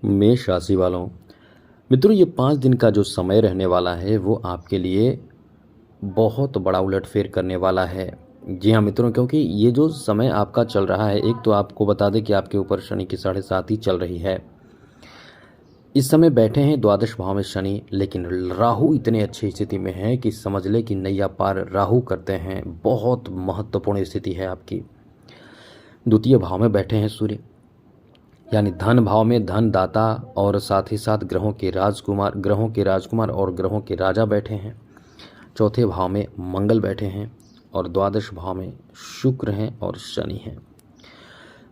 मेष राशि वालों, मित्रों ये 5 दिन का जो समय रहने वाला है वो आपके लिए बहुत बड़ा उलटफेर करने वाला है। जी हाँ मित्रों, क्योंकि ये जो समय आपका चल रहा है, एक तो आपको बता दें कि आपके ऊपर शनि की 7.5 ही चल रही है। इस समय बैठे हैं द्वादश भाव में शनि, लेकिन राहु इतने अच्छी स्थिति में है कि समझ ले कि नैया पार राहु करते हैं। बहुत महत्वपूर्ण स्थिति है आपकी। द्वितीय भाव में बैठे हैं सूर्य, यानी धन भाव में धन दाता और साथ ही साथ ग्रहों के राजकुमार और ग्रहों के राजा बैठे हैं। चौथे भाव में मंगल बैठे हैं और द्वादश भाव में शुक्र हैं और शनि हैं।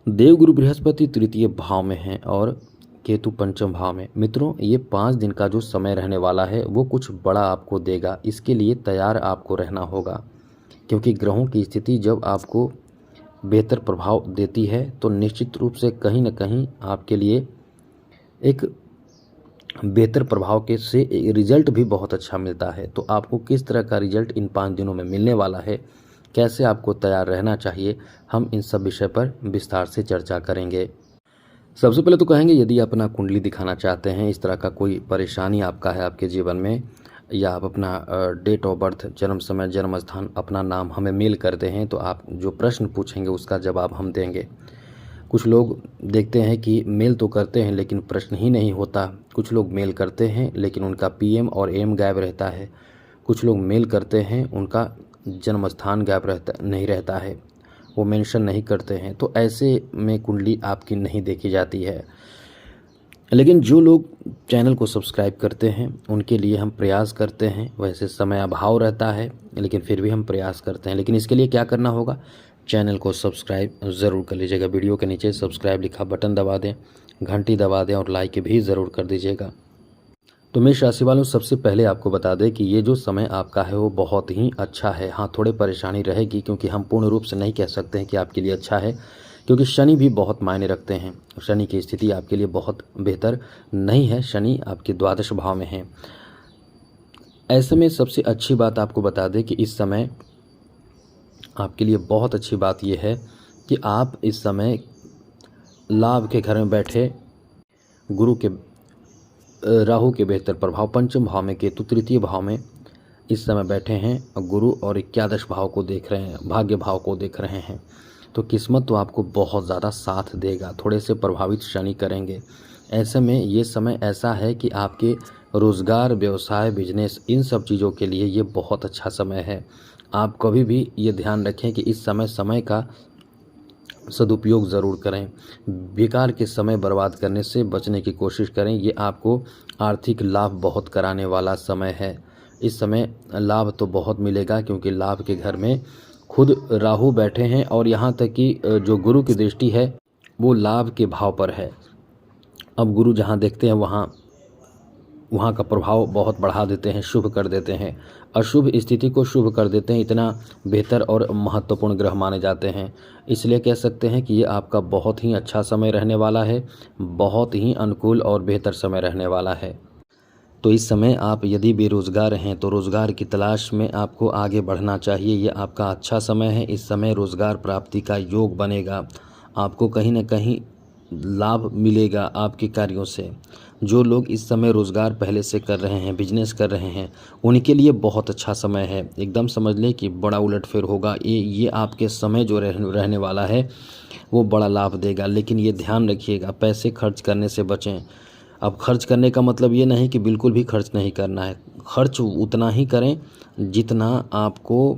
देवगुरु बृहस्पति तृतीय भाव में हैं और केतु पंचम भाव में। मित्रों ये 5 दिन का जो समय रहने वाला है वो कुछ बड़ा आपको देगा। इसके लिए तैयार आपको रहना होगा, क्योंकि ग्रहों की स्थिति जब आपको बेहतर प्रभाव देती है तो निश्चित रूप से कहीं न कहीं आपके लिए एक बेहतर प्रभाव के से रिजल्ट भी बहुत अच्छा मिलता है। तो आपको किस तरह का रिजल्ट इन 5 दिनों में मिलने वाला है, कैसे आपको तैयार रहना चाहिए, हम इन सब विषय पर विस्तार से चर्चा करेंगे। सबसे पहले तो कहेंगे, यदि आप अपना कुंडली दिखाना चाहते हैं, इस तरह का कोई परेशानी आपका है आपके जीवन में, या आप अपना डेट ऑफ बर्थ, जन्म समय, जन्म स्थान, अपना नाम हमें मेल करते हैं, तो आप जो प्रश्न पूछेंगे उसका जवाब हम देंगे। कुछ लोग देखते हैं कि मेल तो करते हैं लेकिन प्रश्न ही नहीं होता। कुछ लोग मेल करते हैं लेकिन उनका पीएम और एम गायब रहता है। कुछ लोग मेल करते हैं, उनका जन्म स्थान गायब नहीं रहता है, वो मेंशन नहीं करते हैं। तो ऐसे में कुंडली आपकी नहीं देखी जाती है। लेकिन जो लोग चैनल को सब्सक्राइब करते हैं उनके लिए हम प्रयास करते हैं। वैसे समय अभाव रहता है लेकिन फिर भी हम प्रयास करते हैं। लेकिन इसके लिए क्या करना होगा, चैनल को सब्सक्राइब ज़रूर कर लीजिएगा। वीडियो के नीचे सब्सक्राइब लिखा बटन दबा दें, घंटी दबा दें और लाइक भी ज़रूर कर दीजिएगा। तो मेष राशि वालों, सबसे पहले आपको बता दें कि ये जो समय आपका है वो बहुत ही अच्छा है। हाँ, थोड़े परेशानी रहेगी, क्योंकि हम पूर्ण रूप से नहीं कह सकते हैं कि आपके लिए अच्छा है, क्योंकि शनि भी बहुत मायने रखते हैं। शनि की स्थिति आपके लिए बहुत बेहतर नहीं है। शनि आपके द्वादश भाव में है। ऐसे में सबसे अच्छी बात आपको बता दें कि इस समय आपके लिए बहुत अच्छी बात यह है कि आप इस समय लाभ के घर में बैठे राहु के बेहतर प्रभाव पंचम भाव में, केतु तृतीय भाव में इस समय बैठे हैं और गुरु और 11 भाव को देख रहे हैं, भाग्य भाव को देख रहे हैं। तो किस्मत तो आपको बहुत ज़्यादा साथ देगा। थोड़े से प्रभावित शनि करेंगे। ऐसे में ये समय ऐसा है कि आपके रोज़गार, व्यवसाय, बिजनेस, इन सब चीज़ों के लिए ये बहुत अच्छा समय है। आप कभी भी ये ध्यान रखें कि इस समय का सदुपयोग ज़रूर करें। बेकार के समय बर्बाद करने से बचने की कोशिश करें। ये आपको आर्थिक लाभ बहुत कराने वाला समय है। इस समय लाभ तो बहुत मिलेगा, क्योंकि लाभ के घर में खुद राहु बैठे हैं और यहाँ तक कि जो गुरु की दृष्टि है वो लाभ के भाव पर है। अब गुरु जहाँ देखते हैं वहाँ का प्रभाव बहुत बढ़ा देते हैं, शुभ कर देते हैं। अशुभ स्थिति को शुभ कर देते हैं। इतना बेहतर और महत्वपूर्ण ग्रह माने जाते हैं। इसलिए कह सकते हैं कि ये आपका बहुत ही अच्छा समय रहने वाला है, बहुत ही अनुकूल और बेहतर समय रहने वाला है। तो इस समय आप यदि बेरोज़गार हैं तो रोज़गार की तलाश में आपको आगे बढ़ना चाहिए। ये आपका अच्छा समय है। इस समय रोज़गार प्राप्ति का योग बनेगा। आपको कहीं न कहीं लाभ मिलेगा आपके कार्यों से। जो लोग इस समय रोज़गार पहले से कर रहे हैं, बिजनेस कर रहे हैं, उनके लिए बहुत अच्छा समय है। एकदम समझ लें कि बड़ा उलटफेर होगा। ये आपके समय जो रहने वाला है वो बड़ा लाभ देगा। लेकिन ये ध्यान रखिएगा, पैसे खर्च करने से बचें। अब खर्च करने का मतलब ये नहीं कि बिल्कुल भी खर्च नहीं करना है। खर्च उतना ही करें जितना आपको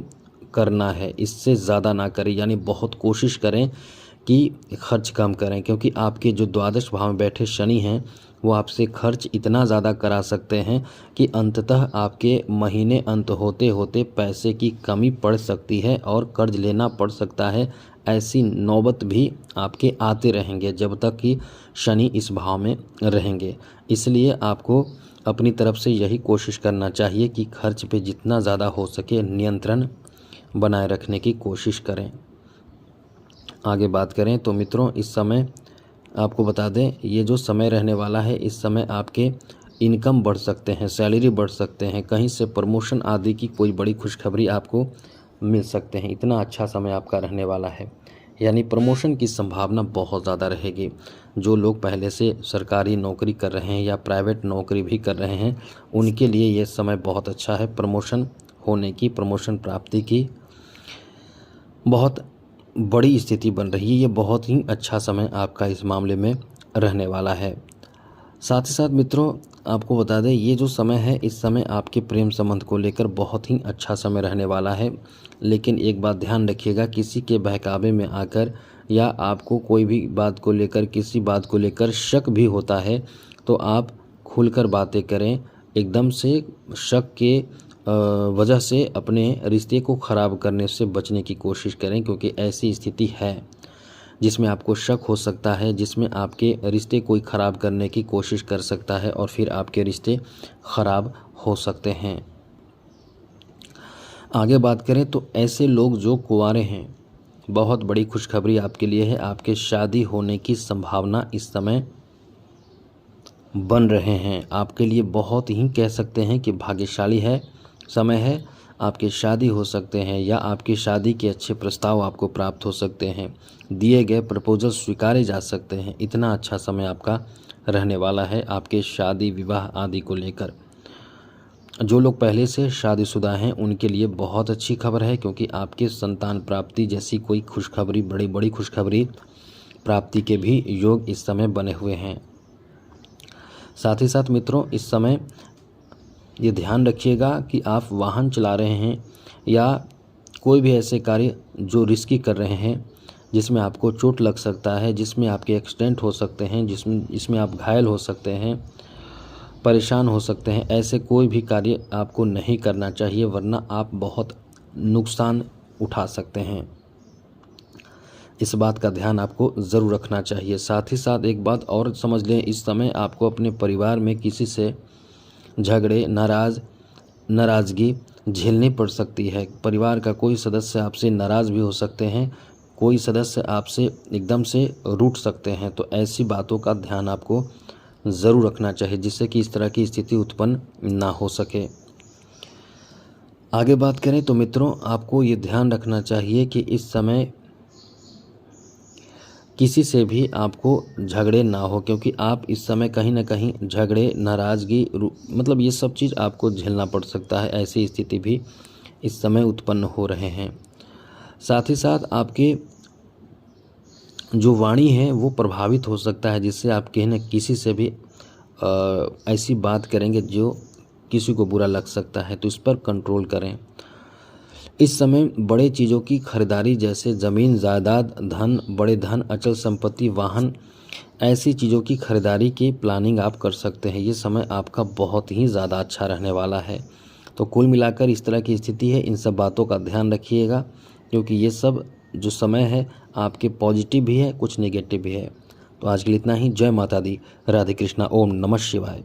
करना है, इससे ज़्यादा ना करें। यानी बहुत कोशिश करें कि खर्च कम करें, क्योंकि आपके जो द्वादश भाव में बैठे शनि हैं वो आपसे खर्च इतना ज़्यादा करा सकते हैं कि अंततः आपके महीने अंत होते होते पैसे की कमी पड़ सकती है और कर्ज लेना पड़ सकता है। ऐसी नौबत भी आपके आते रहेंगे जब तक कि शनि इस भाव में रहेंगे। इसलिए आपको अपनी तरफ से यही कोशिश करना चाहिए कि खर्च पे जितना ज़्यादा हो सके नियंत्रण बनाए रखने की कोशिश करें। आगे बात करें तो मित्रों, इस समय आपको बता दें, ये जो समय रहने वाला है, इस समय आपके इनकम बढ़ सकते हैं, सैलरी बढ़ सकते हैं, कहीं से प्रमोशन आदि की कोई बड़ी खुशखबरी आपको मिल सकते हैं। इतना अच्छा समय आपका रहने वाला है। यानी प्रमोशन की संभावना बहुत ज़्यादा रहेगी। जो लोग पहले से सरकारी नौकरी कर रहे हैं या प्राइवेट नौकरी भी कर रहे हैं, उनके लिए ये समय बहुत अच्छा है। प्रमोशन होने की, प्रमोशन प्राप्ति की बहुत बड़ी स्थिति बन रही है। ये बहुत ही अच्छा समय आपका इस मामले में रहने वाला है। साथ ही साथ मित्रों, आपको बता दें, ये जो समय है, इस समय आपके प्रेम संबंध को लेकर बहुत ही अच्छा समय रहने वाला है। लेकिन एक बात ध्यान रखिएगा, किसी के बहकावे में आकर या आपको कोई भी बात को लेकर, किसी बात को लेकर शक भी होता है, तो आप खुलकर बातें करें। एकदम से शक के वजह से अपने रिश्ते को ख़राब करने से बचने की कोशिश करें, क्योंकि ऐसी स्थिति है जिसमें आपको शक हो सकता है, जिसमें आपके रिश्ते कोई ख़राब करने की कोशिश कर सकता है और फिर आपके रिश्ते ख़राब हो सकते हैं। आगे बात करें तो ऐसे लोग जो कुंवारे हैं, बहुत बड़ी खुशखबरी आपके लिए है। आपके शादी होने की संभावना इस समय बन रहे हैं। आपके लिए बहुत ही कह सकते हैं कि भाग्यशाली है, समय है। आपकी शादी हो सकते हैं या आपकी शादी के अच्छे प्रस्ताव आपको प्राप्त हो सकते हैं। दिए गए प्रपोजल स्वीकारे जा सकते हैं। इतना अच्छा समय आपका रहने वाला है आपके शादी विवाह आदि को लेकर। जो लोग पहले से शादीशुदा हैं, उनके लिए बहुत अच्छी खबर है, क्योंकि आपके संतान प्राप्ति जैसी कोई खुशखबरी, बड़ी बड़ी खुशखबरी प्राप्ति के भी योग इस समय बने हुए हैं। साथ ही साथ मित्रों, इस समय ये ध्यान रखिएगा कि आप वाहन चला रहे हैं या कोई भी ऐसे कार्य जो रिस्की कर रहे हैं, जिसमें आपको चोट लग सकता है, जिसमें आपके एक्सीडेंट हो सकते हैं, जिसमें आप घायल हो सकते हैं, परेशान हो सकते हैं, ऐसे कोई भी कार्य आपको नहीं करना चाहिए, वरना आप बहुत नुकसान उठा सकते हैं। इस बात का ध्यान आपको ज़रूर रखना चाहिए। साथ ही साथ एक बात और समझ लें, इस समय आपको अपने परिवार में किसी से झगड़े, नाराज़गी झेलनी पड़ सकती है। परिवार का कोई सदस्य आपसे नाराज़ भी हो सकते हैं, कोई सदस्य आपसे एकदम से रूठ सकते हैं। तो ऐसी बातों का ध्यान आपको ज़रूर रखना चाहिए, जिससे कि इस तरह की स्थिति उत्पन्न ना हो सके। आगे बात करें तो मित्रों, आपको ये ध्यान रखना चाहिए कि इस समय किसी से भी आपको झगड़े ना हो, क्योंकि आप इस समय कहीं ना कहीं झगड़े, नाराज़गी, मतलब ये सब चीज़ आपको झेलना पड़ सकता है। ऐसी स्थिति भी इस समय उत्पन्न हो रहे हैं। साथ ही साथ आपके जो वाणी है वो प्रभावित हो सकता है, जिससे आप कहीं न किसी से भी ऐसी बात करेंगे जो किसी को बुरा लग सकता है, तो इस पर कंट्रोल करें। इस समय बड़े चीज़ों की खरीदारी, जैसे ज़मीन जायदाद, धन, बड़े धन, अचल संपत्ति, वाहन, ऐसी चीज़ों की खरीदारी की प्लानिंग आप कर सकते हैं। ये समय आपका बहुत ही ज़्यादा अच्छा रहने वाला है। तो कुल मिलाकर इस तरह की स्थिति है। इन सब बातों का ध्यान रखिएगा, क्योंकि ये सब जो समय है आपके पॉजिटिव भी है, कुछ नेगेटिव भी है। तो आज के लिए इतना ही। जय माता दी, राधे कृष्णा, ओम नमः शिवाय।